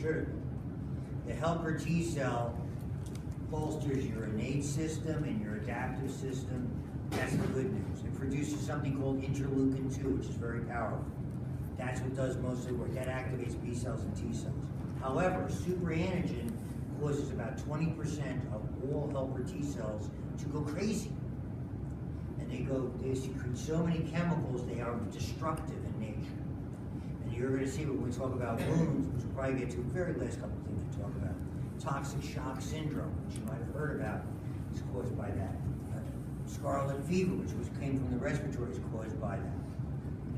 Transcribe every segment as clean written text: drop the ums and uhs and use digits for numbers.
critical. The helper T cell bolsters your innate system and your adaptive system. That's the good news. It produces something called interleukin-2, which is very powerful. That's what does most of the work. That activates B cells and T cells. However, superantigen causes about 20% of all helper T cells to go crazy. And they secrete so many chemicals, they are destructive in nature. And you're going to see when we talk about wounds, which we'll probably get to the very last couple of things to talk about. Toxic shock syndrome, which you might have heard about, is caused by that. Scarlet fever, which came from the respiratory, is caused by that.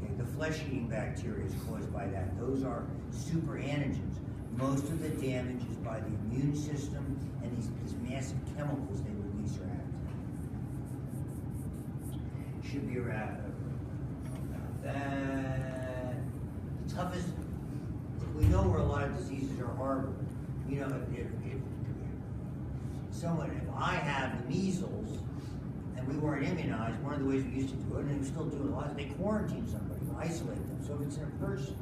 Okay, the flesh-eating bacteria is caused by that. Those are superantigens. Most of the damage is by the immune system and these massive chemicals they release or activate. Should be around about that. The toughest, we know where a lot of diseases are harbored. You know, if I have the measles and we weren't immunized, one of the ways we used to do it, and we still do it a lot, is they quarantine somebody, isolate them. So if it's in a person,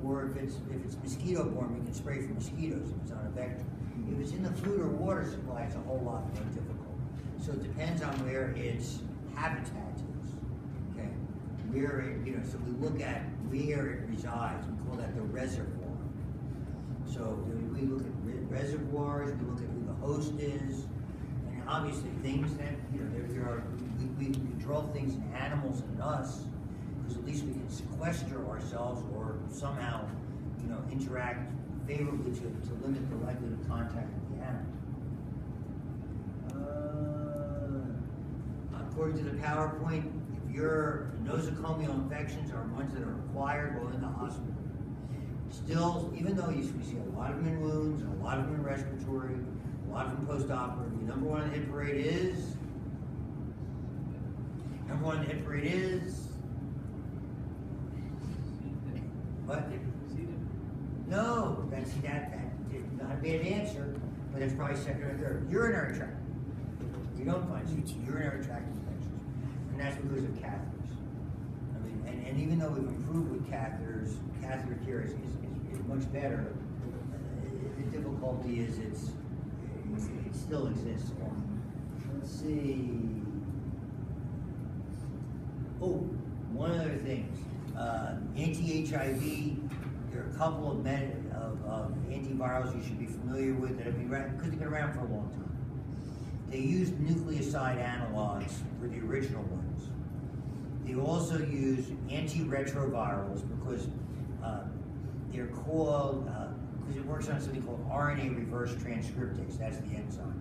or if it's mosquito-borne, we can spray for mosquitoes if it's on a vector. If it's in the food or water supply, it's a whole lot more difficult. So it depends on where its habitat is. Okay, where it, so we look at where it resides. We call that the reservoir. So we look at reservoirs, we look at who the host is, and obviously things that we control things in animals and us, because at least we can sequester ourselves or somehow, interact favorably to limit the likelihood of contact with the animal. According to the PowerPoint, if your nosocomial infections are ones that are acquired while in the hospital, still, even though we see a lot of them in wounds and a lot of them in respiratory, a lot of them post-operative, the number one hit parade is. What? No, that's not a bad answer, but it's probably second or third. Urinary tract. You don't find urinary tract infections, and that's because of catheters. I mean, and even though we've improved with catheters, catheter care is much better. The difficulty is it still exists. Let's see. Oh, one other thing. Anti-HIV, there are a couple of antivirals you should be familiar with that have been around, because they've been around for a long time. They use nucleoside analogs for the original ones. They also use antiretrovirals because they're called, because it works on something called RNA reverse transcriptase, that's the enzyme.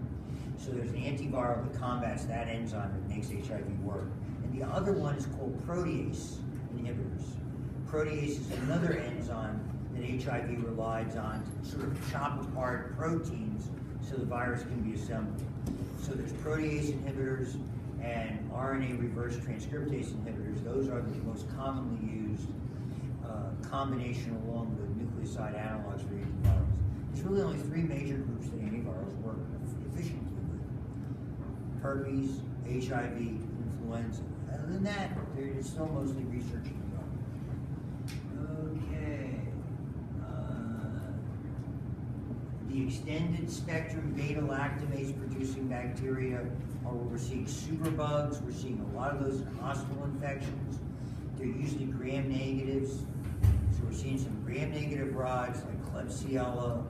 So there's an antiviral that combats that enzyme that makes HIV work. And the other one is called protease inhibitors. Protease is another enzyme that HIV relies on to sort of chop apart proteins so the virus can be assembled. So there's protease inhibitors and RNA reverse transcriptase inhibitors. Those are the most commonly used combination along with nucleoside analogs for antivirals. There's really only three major groups that antivirals work efficiently with: herpes, HIV, influenza. Other than that, it's still mostly research and development. Okay. The extended spectrum beta-lactamase producing bacteria are where we're seeing superbugs. We're seeing a lot of those in hospital infections. They're usually gram-negatives. So we're seeing some gram-negative rods like Klebsiella.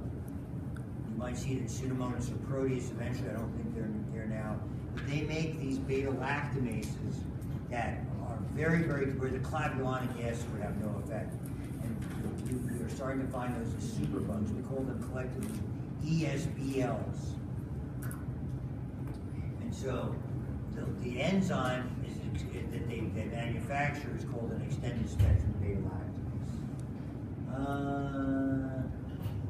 You might see it in Pseudomonas or Proteus eventually. I don't think they're there now. But they make these beta-lactamases that are very, very, where the clavulanic acid would have no effect. And we are starting to find those as superbugs. We call them collectively ESBLs. And so the enzyme that they manufacture is called an extended spectrum beta-lactamase.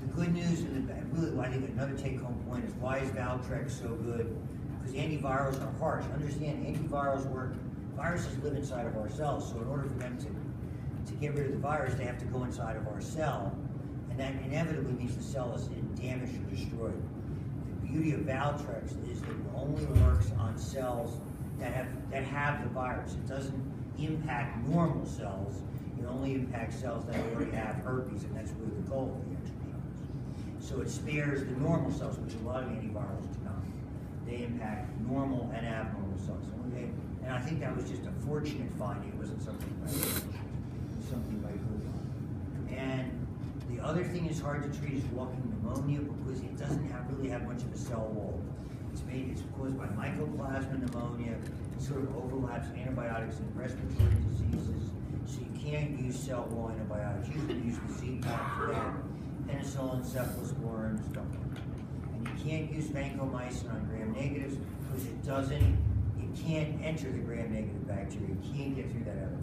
The good news, and really I think another take-home point is, why is Valtrex so good? Because antivirals are harsh. Understand, antivirals work, viruses live inside of our cells, so in order for them to get rid of the virus, they have to go inside of our cell, and that inevitably means the cell is damaged or destroyed. The beauty of Valtrex is that it only works on cells that have the virus. It doesn't impact normal cells. It only impacts cells that already have herpes, and that's really the goal of the exercise. So it spares the normal cells, which a lot of antivirals do not. They impact normal and abnormal cells. And I think that was just a fortunate finding. It wasn't something by Wuhan. And the other thing is hard to treat is walking pneumonia because it doesn't really have much of a cell wall. It's caused by mycoplasma pneumonia. It sort of overlaps antibiotics and respiratory diseases. So you can't use cell wall antibiotics. You can use the Z-Pack for that, penicillin, cephalosporin, stuff like that. And you can't use vancomycin on gram-negatives because it can't enter the gram-negative bacteria. You can't get through that ever.